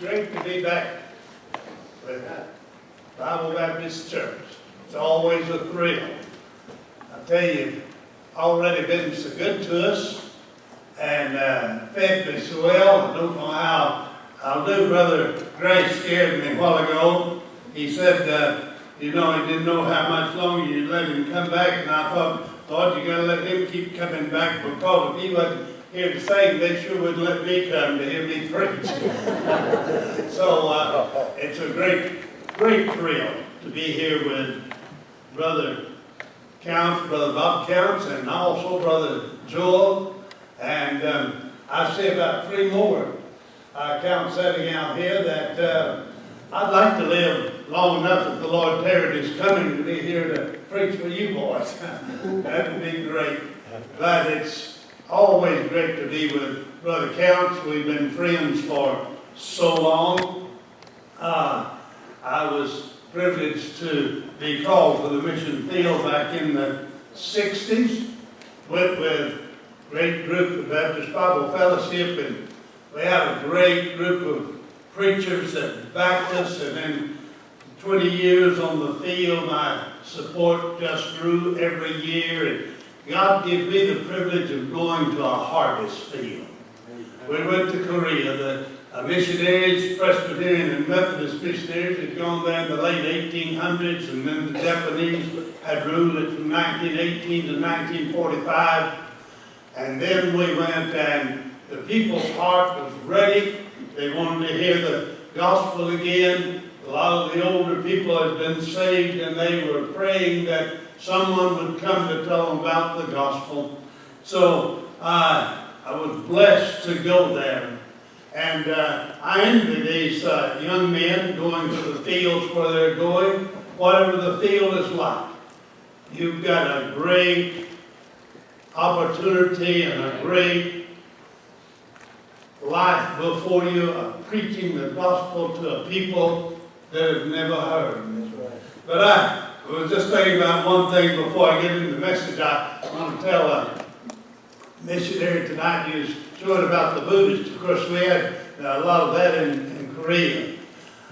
great to be back with Bible Baptist Church. It's always a thrill. I tell you, already been so good to us and fed me so well. I don't know how I'll do. Brother Gray scared me a while ago. He said, he didn't know how much longer you'd let him come back, and I thought, Lord, you gotta let him keep coming back, because if he wasn't here to sing, they sure wouldn't let me come to hear me preach. So it's a great thrill to be here with Brother Counts, Brother Bob Counts, and also Brother Joel. And I see about 3 more Counts sitting out here that I'd like to live long enough if the Lord tarried is coming to be here to preach for you boys. That would be great. But it's always great to be with Brother Counts. We've been friends for so long. I was privileged to be called to the mission field back in the 60s. Went with a great group of Baptist Bible Fellowship, and we had a great group of preachers that backed us, and then 20 years on the field, my support just grew every year, and God gave me the privilege of going to a harvest field. We went to Korea. The missionaries, Presbyterian and Methodist missionaries, had gone there in the late 1800s, and then the Japanese had ruled it from 1918 to 1945. And then we went, and the people's heart was ready. They wanted to hear the gospel again. A lot of the older people had been saved, and they were praying that someone would come to tell them about the gospel. So I was blessed to go there. And I envy these young men going to the fields where they're going, whatever the field is like. You've got a great opportunity and a great life before you of preaching the gospel to a people that have never heard. But I was just thinking about one thing before I get into the message. I want to tell a missionary tonight who's showing about the Buddhists. Of course, we had a lot of that in Korea.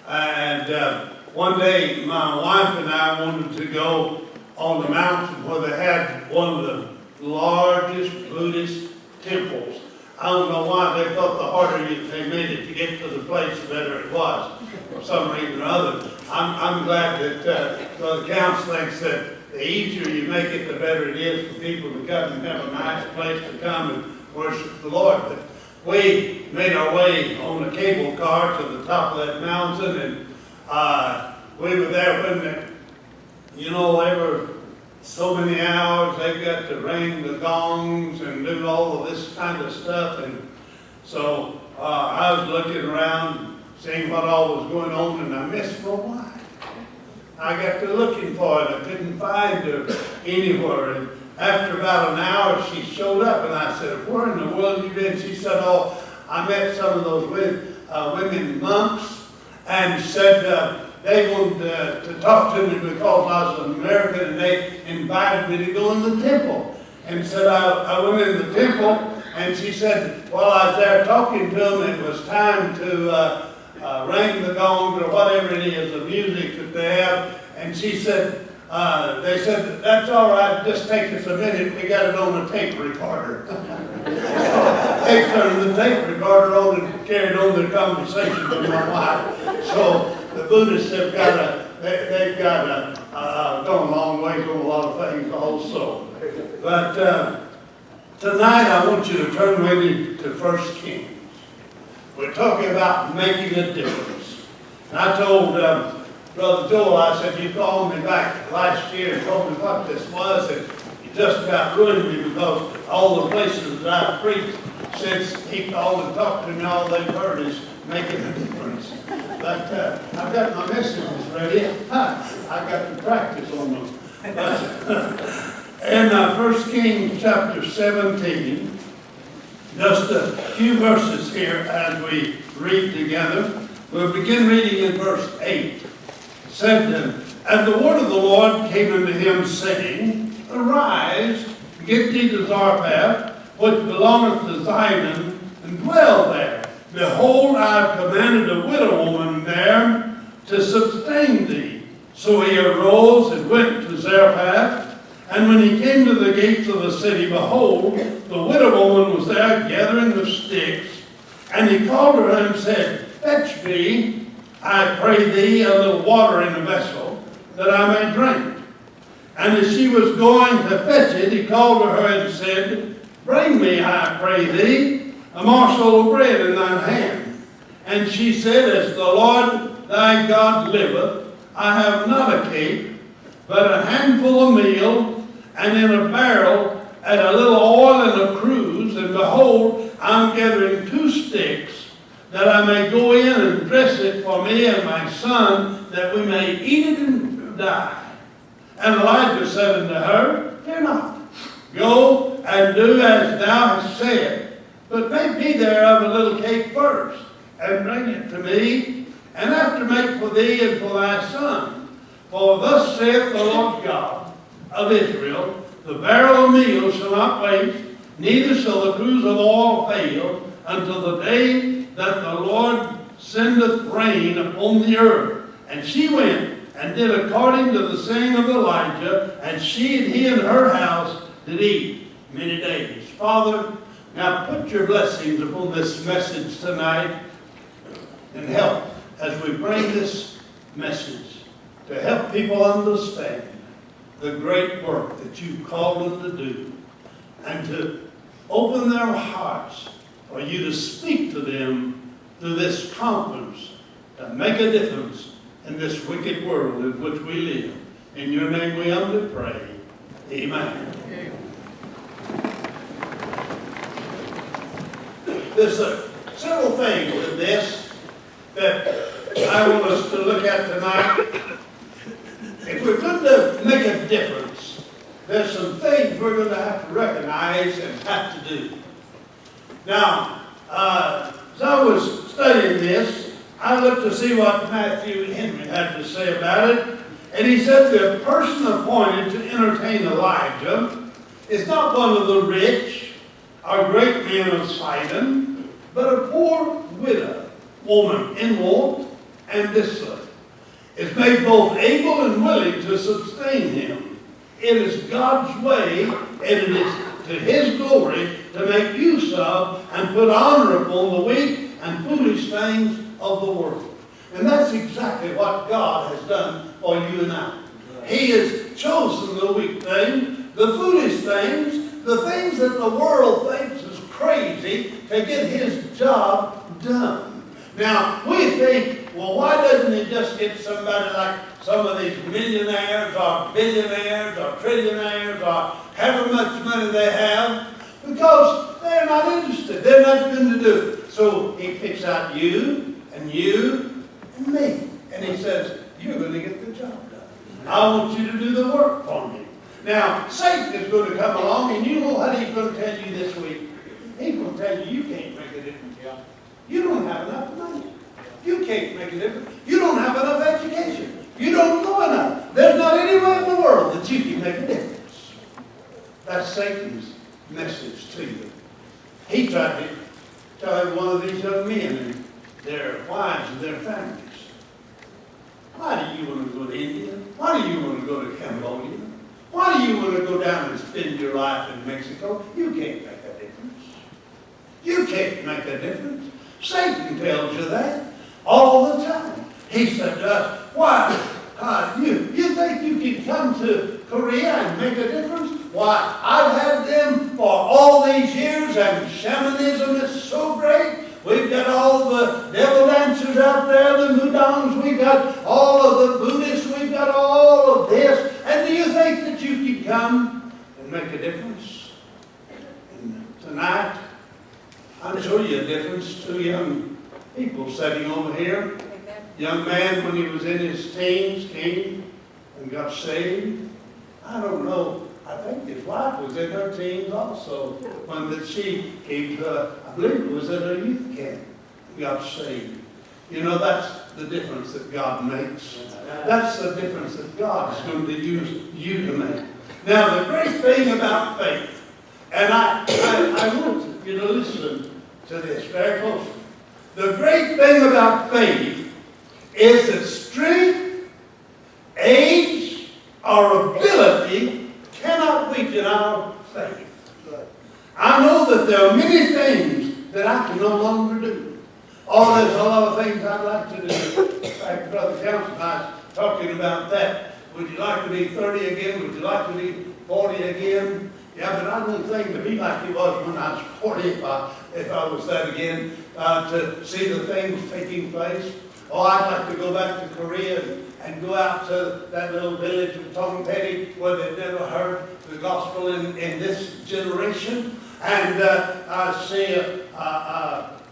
And one day, my wife and I wanted to go on the mountain where they had one of the largest Buddhist temples. I don't know why they thought the harder they made it to get to the place, the better it was, for some reason or other. I'm glad that Brother Counts thinks that the easier you make it, the better it is for people to come and have a nice place to come and worship the Lord. But we made our way on a cable car to the top of that mountain, and we were there when, every so many hours they've got to ring the gongs and do all of this kind of stuff. And so I was looking around, seeing what all was going on, and I missed my wife. I got to looking for her. I couldn't find her anywhere. And after about an hour, she showed up, and I said, "Where in the world have you been?" She said, "Oh, I met some of those women monks, and said they wanted to talk to me because I was an American, and they invited me to go in the temple." And said, I went in the temple, and she said, while I was there talking to them, it was time to ring the gongs or whatever it is, the music that they have. And she said, they said, "That's all right, just take us a minute, we got it on a tape recorder." So they turned the tape recorder on and carried on their conversation with my wife. So the Buddhists have they've gone a long way on a lot of things also. But tonight I want you to turn with me to 1 Kings. We're talking about making a difference. And I told Brother Joel, I said, "You called me back last year and told me what this was, and you just about ruined me, because all the places that I've preached since he called and talked to me, all they've heard is making a difference." But I've got my messages ready. I've got to practice on them. In 1 Kings chapter 17, just a few verses here as we read together. We'll begin reading in verse 8. It said, "And the word of the Lord came unto him, saying, Arise, get thee to Zarephath, which belongeth to Zidon, and dwell there. Behold, I have commanded a widow woman there to sustain thee. So he arose and went to Zarephath. And when he came to the gates of the city, behold, the widow woman was there gathering the sticks. And he called her and said, Fetch me, I pray thee, a little water in a vessel, that I may drink. And as she was going to fetch it, he called to her and said, Bring me, I pray thee, a morsel of bread in thine hand. And she said, As the Lord thy God liveth, I have not a cake, but a handful of meal, and in a barrel, and a little oil in a cruse. And behold, I'm gathering 2 sticks, that I may go in and dress it for me and my son, that we may eat it and die. And Elijah said unto her, Fear not. Go and do as thou hast said, but make me thereof a little cake first, and bring it to me, and after make for thee and for thy son. For thus saith the Lord God of Israel, the barrel of meal shall not waste, neither shall the cruse of oil fail, until the day that the Lord sendeth rain upon the earth. And she went and did according to the saying of Elijah, and he and her house did eat many days. Father, now put your blessings upon this message tonight, and help as we bring this message to help people understand the great work that you called them to do, and to open their hearts for you to speak to them through this conference to make a difference in this wicked world in which we live. In your name we humbly pray. Amen. There's several things in this that I want us to look at tonight. If we're going to make a difference, there's some things we're going to have to recognize and have to do. Now, as I was studying this, I looked to see what Matthew Henry had to say about it. And he said the person appointed to entertain Elijah is not one of the rich or great men of Sidon, but a poor widow woman in want and desolate, is made both able and willing to sustain him. It is God's way, and it is to his glory to make use of and put honor upon the weak and foolish things of the world. And that's exactly what God has done for you and I. He has chosen the weak things, the foolish things, the things that the world thinks is crazy to get his job done. Now, we think, well, why doesn't he just get somebody like some of these millionaires or billionaires or trillionaires or however much money they have? Because they're not interested. They're not going to do it. So he picks out you and me. And he says, you're going to get the job done. I want you to do the work for me. Now, Satan is going to come along, and you know what he's going to tell you this week? He's going to tell you can't make a difference. You don't have enough money. You can't make a difference. You don't have enough education. You don't know enough. There's not anywhere in the world that you can make a difference. That's Satan's message to you. He tried to tell one of these young men and their wives and their families, why do you want to go to India? Why do you want to go to Cambodia? Why do you want to go down and spend your life in Mexico? You can't make a difference. You can't make a difference. Satan tells you that all the time. He said to us, why? You think you can come to Korea and make a difference? Why, I've had them for all these years, and shamanism is so great. We've got all the devil dancers out there, the mudangs, we've got all of the Buddhists, we've got all of this. And do you think that you can come and make a difference? And tonight, I'll show you a difference. 2 young people sitting over here. Young man, when he was in his teens, came and got saved. I don't know. I think his wife was in her teens also when she came to, I believe it was at a youth camp, and got saved. You know, that's the difference that God makes. That's the difference that God is going to use you to make. Now, the great thing about faith, and I want you to listen to this very closely. The great thing about faith is that strength, age, or ability cannot weaken our faith. I know that there are many things that I can no longer do. Oh, there's a lot of things I'd like to do. In fact, Brother Council and I was talking about that. Would you like to be 30 again? Would you like to be 40 again? Yeah, but I don't think to be like it was when I was 40 if I was that again, to see the things taking place. Oh, I'd like to go back to Korea and go out to that little village of Tongpeti where they've never heard the gospel in this generation. And I see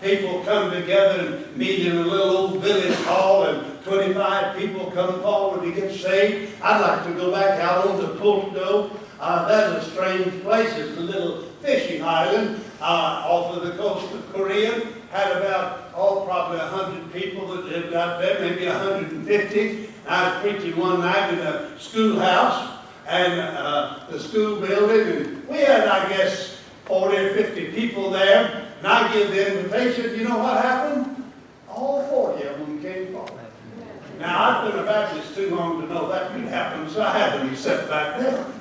people come together and meet in a little old village hall, and 25 people come forward to get saved. I'd like to go back out on the Pulto. That's a strange place. It's a little fishing island off of the coast of Korea. Had about, probably 100 people that lived out there, maybe 150. I was preaching one night in a schoolhouse and the school building, and we had, I guess, 40 or 50 people there. And I give the invitation. You know what happened? All 40 of them came forward. Now, I've been a Baptist too long to know that could happen, so I had to be set back down.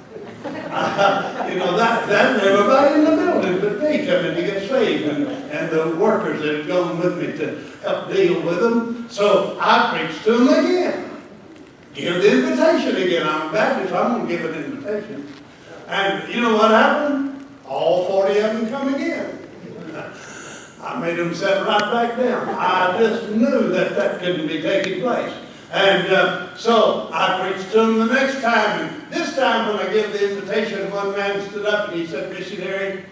That everybody in the building but me coming to get saved, and the workers that had gone with me to help deal with them. So I preached to them again. Give the invitation again. I'm a Baptist, I'm going to give an invitation. And you know what happened? All 40 of them come again. I made them sit right back down. I just knew that couldn't be taking place. And so I preached to them the next time. And this time when I gave the invitation, one man stood up and he said, "Missionary,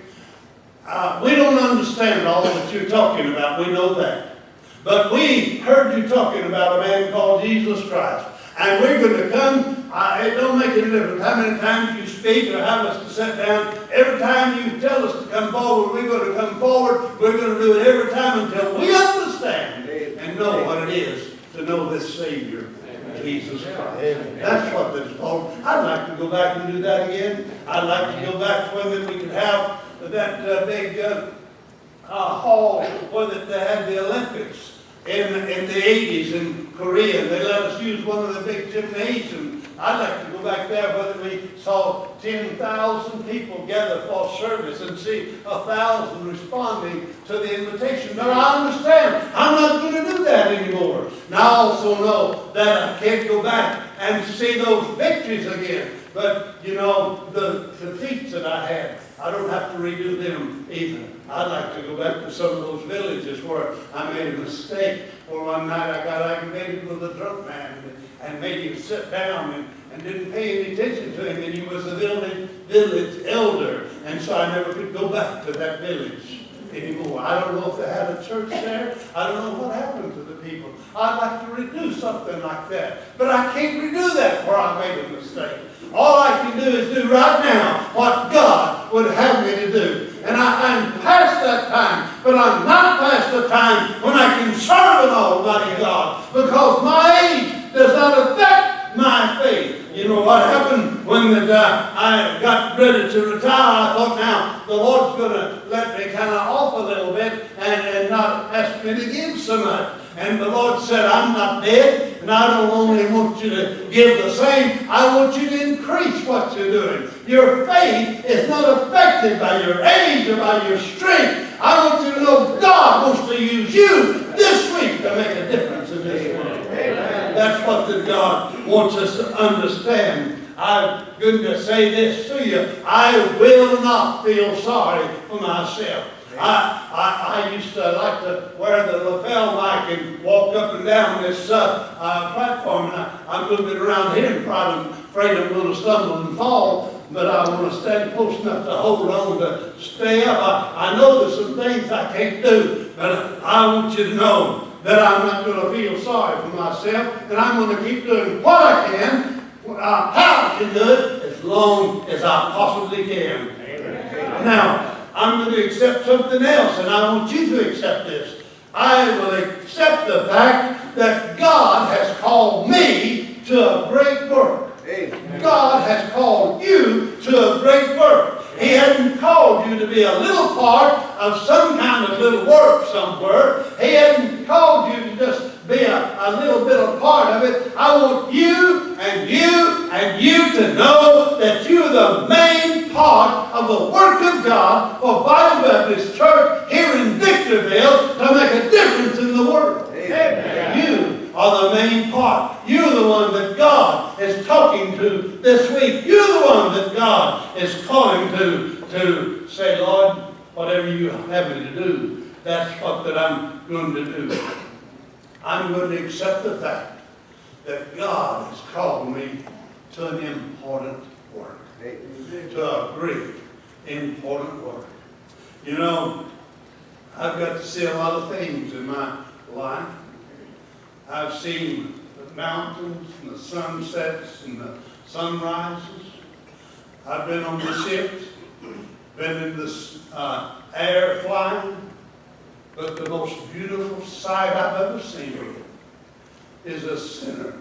we don't understand all that you're talking about. We know that. But we heard you talking about a man called Jesus Christ. And we're going to come. It don't make any difference how many times you speak or have us to sit down. Every time you tell us to come forward, we're going to come forward. We're going to do it every time until we understand and know what it is to know this Savior, Jesus Christ." That's what this is called. I'd like to go back and do that again. I'd like to go back to when we could have that big hall where they had the Olympics in the 80s in Korea. They let us use one of the big gymnasiums. I'd like to go back there whether we saw 10,000 people gather for service and see 1,000 responding to the invitation. But I understand I'm not going to do that anymore. Now I also know that I can't go back and see those victories again. But, the defeats that I had, I don't have to redo them either. I'd like to go back to some of those villages where I made a mistake. Or one night I got aggravated with a drunk man and made him sit down and didn't pay any attention to him. And he was a village elder. And so I never could go back to that village anymore. I don't know if they had a church there. I don't know what happened to the people. I'd like to redo something like that. But I can't redo that where I made a mistake. All I can do is do right now what God would have me to do. And I'm past that time, but I'm not past the time when I can serve an Almighty God, because my age does not affect my faith. You know what happened when I got ready to retire? I thought, now the Lord's going to let me kind of off a little bit and not ask me to give so much. And the Lord said, "I'm not dead, and I don't only want you to give the same, I want you to increase what you're doing. Your faith is not affected by your age or by your strength. I want you to know God wants to use you this week to make a difference in this world." That's what the God wants us to understand. I'm going to say this to you. I will not feel sorry for myself. I used to like to wear the lapel mic and walk up and down this platform. And I'm moving around here and I'm afraid I'm going to stumble and fall. But I want to stand close enough to hold on to stay up. I know there's some things I can't do, but I want you to know that I'm not going to feel sorry for myself, and I'm going to keep doing what I can, how I can do it, as long as I possibly can. Amen. Now, I'm going to accept something else, and I want you to accept this. I will accept the fact that God has called me to a great work. Amen. God has called you to a great work. He hasn't called you to be a little part of some kind of little work somewhere. He hasn't a little bit of part of it. I want you and you and you to know that you're the main part of the work of God for Bible Baptist Church here in Victorville to make a difference in the world. Amen. You are the main part. You're the one that God is talking to this week. You're the one that God is calling to say, Lord, whatever you have me to do, that's what that I'm going to do. I'm going to accept the fact that God has called me to an important work. To a great, important work. You know, I've got to see a lot of things in my life. I've seen the mountains and the sunsets and the sunrises. I've been on the ships, been in the air flying. But the most beautiful sight I've ever seen is a sinner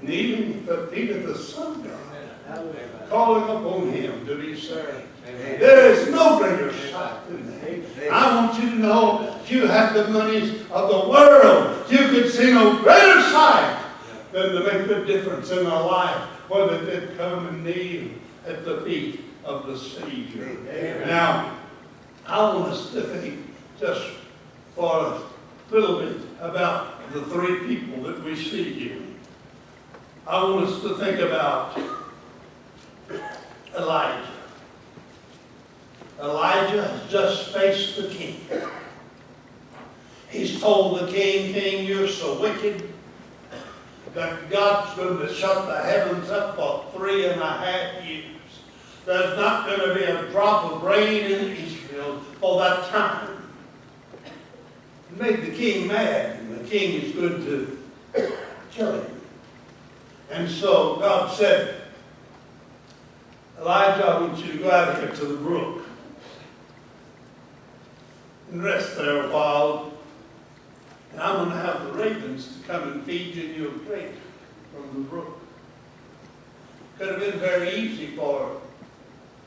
needing the feet of the Son of God, calling upon Him to be saved. There is no greater sight than that. I want you to know if you have the monies of the world, you could see no greater sight than to make the difference in our life, whether they come and kneel at the feet of the Savior. Now, I want us to think just for a little bit about the three people that we see here. I want us to think about Elijah. Elijah has just faced the king. He's told the king, King, you're so wicked that God's going to shut the heavens up for 3.5 years. There's not going to be a drop of rain in Israel for that time. It made the king mad, and the king is going to kill him. And so God said, Elijah, I want you to go out here to the brook and rest there a while. And I'm going to have the ravens to come and feed you, and you'll drink from the brook. Could have been very easy for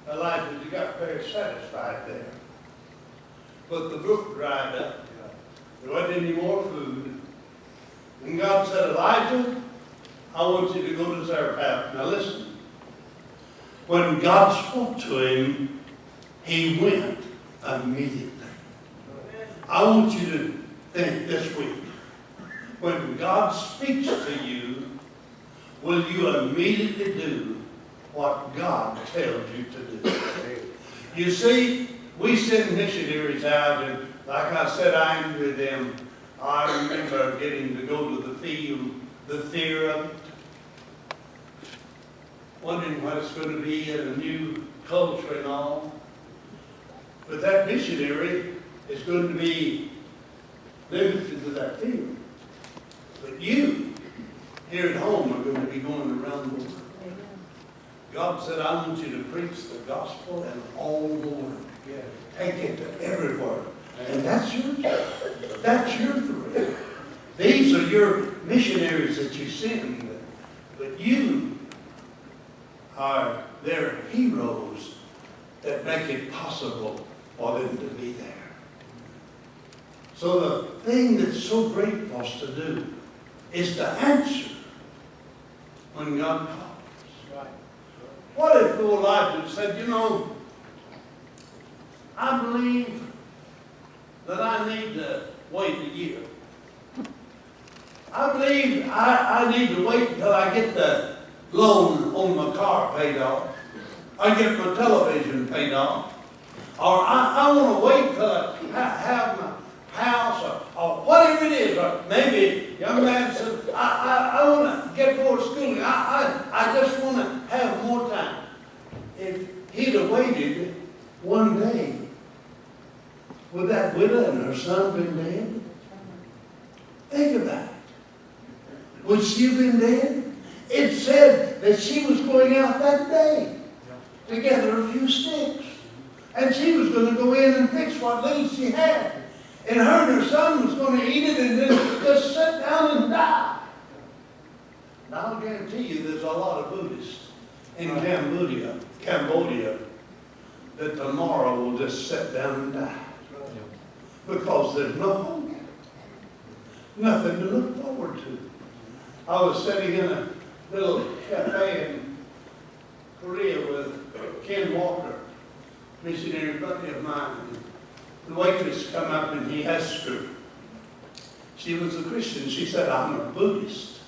Elijah to get very satisfied there. But the brook dried up. There wasn't any more food. And God said, Elijah, I want you to go to Zarephath. Now listen. When God spoke to him, he went immediately. I want you to think this week. When God speaks to you, will you immediately do what God tells you to do? You see, we send missionaries out, and like I said, I envy them. I remember getting to go to the field, the fear of it, wondering what it's going to be in a new culture and all. But that missionary is going to be limited to that field. But you, here at home, are going to be going around the world. God said, I want you to preach the gospel and all the world. Take it to everywhere. And that's yours. That's your thread. These are your missionaries that you send. But you are their heroes that make it possible for them to be there. So the thing that's so great for us to do is to answer when God calls. What if Elijah said, you know, I believe that I need to wait a year. I believe I need to wait until I get the loan on my car paid off. I get my television paid off. Or I want to wait till I have my house or whatever it is. Or maybe a young man says, I want to get more schooling. I just want to have more time. If he'd have waited one day, would that widow and her son been dead? Think about it. Would she have been dead? It said that she was going out that day to gather a few sticks. And she was going to go in and fix what little she had. And her and her son was going to eat it and then just sit down and die. And I'll guarantee you there's a lot of Buddhists in Cambodia that tomorrow will just sit down and die. Because there's no hope. nothing to look forward to. I was sitting in a little cafe in Korea with Ken Walker, missionary buddy of mine. The waitress come up and he asked her. She was a Christian. She said, I'm a Buddhist.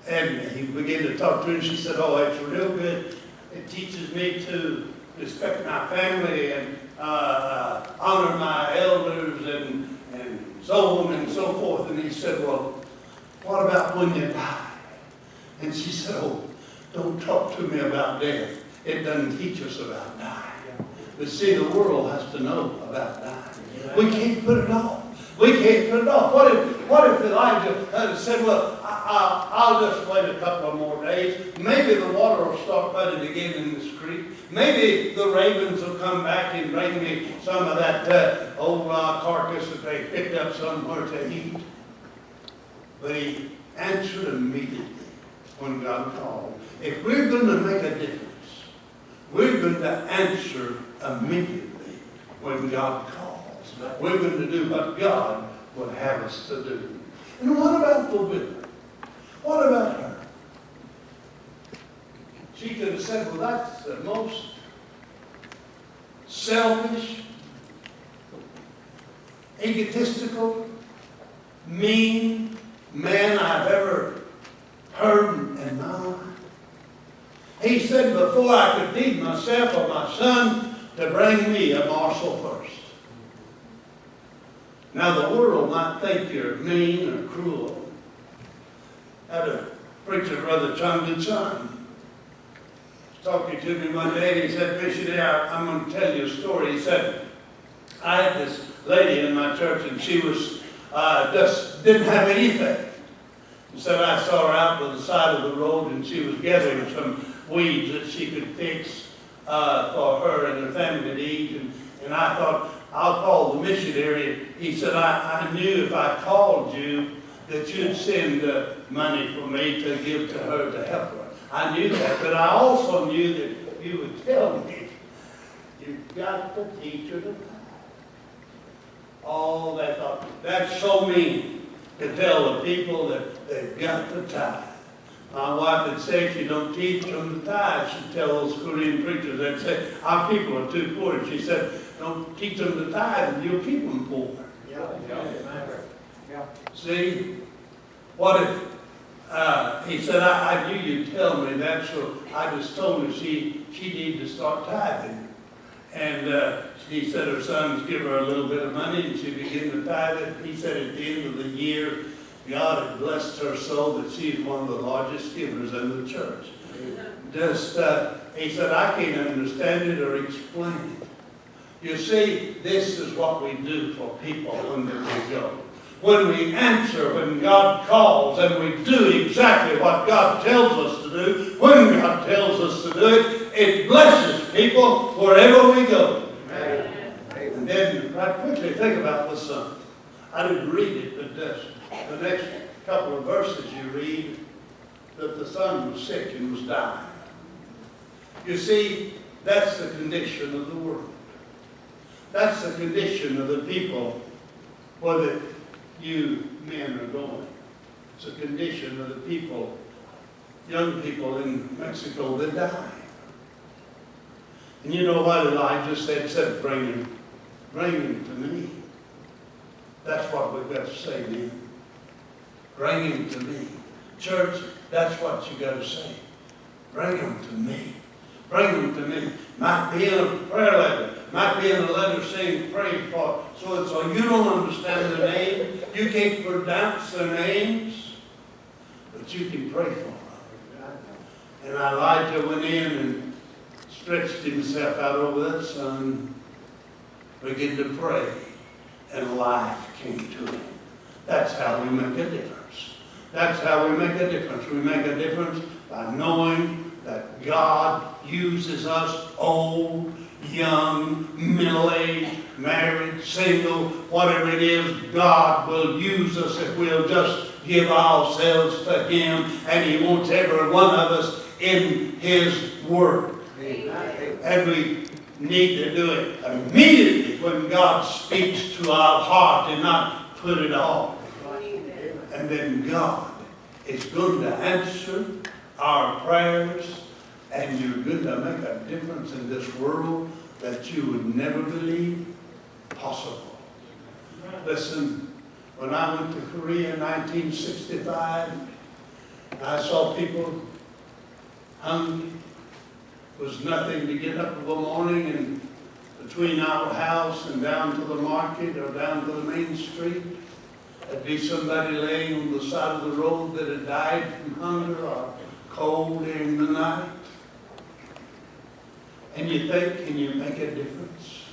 And he began to talk to her and she said, oh, it's real good. It teaches me to respect my family and honor my elders and so on and so forth. And he said, well, what about when you die? And she said, oh, don't talk to me about death. It doesn't teach us about dying. But see, the world has to know about dying. We can't put it off. We can't put it off. What if Elijah had said, well, I'll just wait a couple of more days. Maybe the water will start flooding again in this creek. Maybe the ravens will come back and bring me some of that old carcass that they picked up somewhere to eat. But he answered immediately when God called. If we're going to make a difference, we're going to answer immediately when God calls. We're going to do what God would have us to do. And what about the widow? What about her? She could have said, well, that's the most selfish, egotistical, mean man I've ever heard in my life. He said, before I could feed myself or my son, to bring me a morsel first. Now the world might think you're mean or cruel. I had a preacher, Brother Chung Son, talking to me one day. He said, missionary, I'm going to tell you a story. He said, I had this lady in my church and she was just didn't have anything. He said, I saw her out by the side of the road and she was gathering some weeds that she could fix for her and her family to eat. And I thought, I'll call the missionary. He said, I knew if I called you that you'd send money for me to give to her to help her. I knew that, but I also knew that you would tell me you've got to teach her to tithe. Oh, they thought, that's so mean to tell the people that they've got to tithe. My wife would say, if you don't teach them to tithe, she'd tell those Korean preachers, they'd say, our people are too poor. And she said, don't teach them to tithe and you'll keep them poor. Yeah. See, what if, he said, I knew you'd tell me that, so I just told her she needed to start tithing. And he said her sons give her a little bit of money and she began to tithe it. He said at the end of the year, God had blessed her so that she's one of the largest givers in the church. Just, he said, I can't understand it or explain it. You see, this is what we do for people when they go. When we answer, when God calls, and we do exactly what God tells us to do, when God tells us to do it, it blesses people wherever we go. Amen. And then, right quickly, think about the Son. I didn't read it, but the next couple of verses you read, that the Son was sick and was dying. You see, that's the condition of the world. That's the condition of the people where you men are going. It's a condition of the people, young people in Mexico that die. And you know what Elijah said, bring him to me. That's what we've got to say, man. Bring him to me. Church, that's what you got to say. Bring him to me. Bring him to me. Might be in a prayer letter. Might be in a letter saying, pray for so-and-so. You don't understand their name. You can't pronounce their names. But you can pray for them. And Elijah went in and stretched himself out over that sun, began to pray, and life came to him. That's how we make a difference. That's how we make a difference. We make a difference by knowing that God uses us, old, young, middle-aged, married, single, whatever it is. God will use us if we'll just give ourselves to Him, and He wants every one of us in His work. Amen. And we need to do it immediately when God speaks to our heart and not put it off. And then God is going to answer our prayers, and you're going to make a difference in this world that you would never believe possible. Listen, when I went to Korea in 1965, I saw people hungry. It was nothing to get up in the morning and between our house and down to the market or down to the main street. There'd be somebody laying on the side of the road that had died from hunger or cold in the night. And you think, can you make a difference?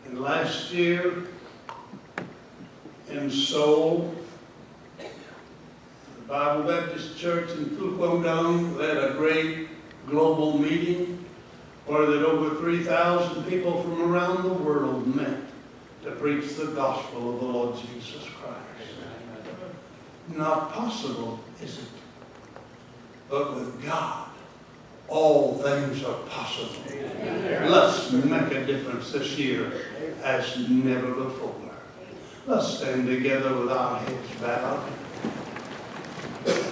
And last year in Seoul, the Bible Baptist Church in Phukwangdong led a great global meeting where that over 3,000 people from around the world met to preach the gospel of the Lord Jesus Christ. Not possible, is it? But with God, all things are possible. Let's make a difference this year as never before. Let's stand together with our heads bowed.